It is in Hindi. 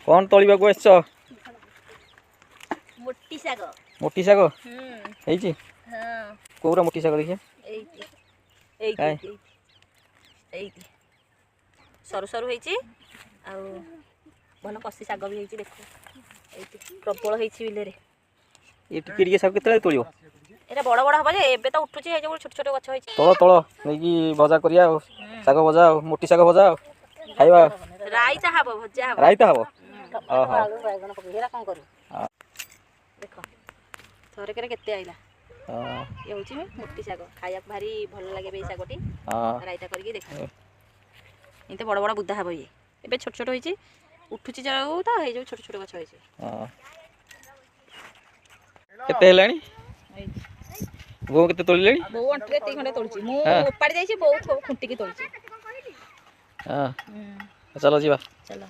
कौन तोलिबाकू आसछ? मोटी साग। मोटी साग ହେଇଛି? हां कोउरा मोटी साग देखिए एइती सरु सरु ହେଇଛି ଆଉ ଭଲ କଷି ଶାଗ ବି ହେଇଛି ଦେଖ ଏଇଠି ପ୍ରବଳ ହେଇଛି ବିଲରେ ये टिके साग केतले तोलियो? ଏଟା ବଡ଼ ବଡ଼ ହବ ଯେ ଏବେ ତ ଉଠୁଛି ହେଇ ଯୋଉ ଛୋଟ ଛୋଟ ଗଛ ହେଇଛି तଳ तଳ नेकी भजा करिया साग भजा मोटी साग भजा खाइबा राईता हब भजा हब राइता हबो ओहो बाइगण पकई हेरा कोन करू देखो थरे करे केते आइला ये होची मोटी साग खाया भारी भल लागे बे सागटी राईता करके देखो इते बड़ बड़ बुद्धा हब ये एबे छोट छोट होईची उठुची जाऊ त हे जो छोट छोट गछ होईची केते हेलानी गो केते तोलिलेनी बो अंटरे ती खंडे तोलची मु उपाड़ी जाईची बो खुंटी की तोलची हां चलो जीवा चलो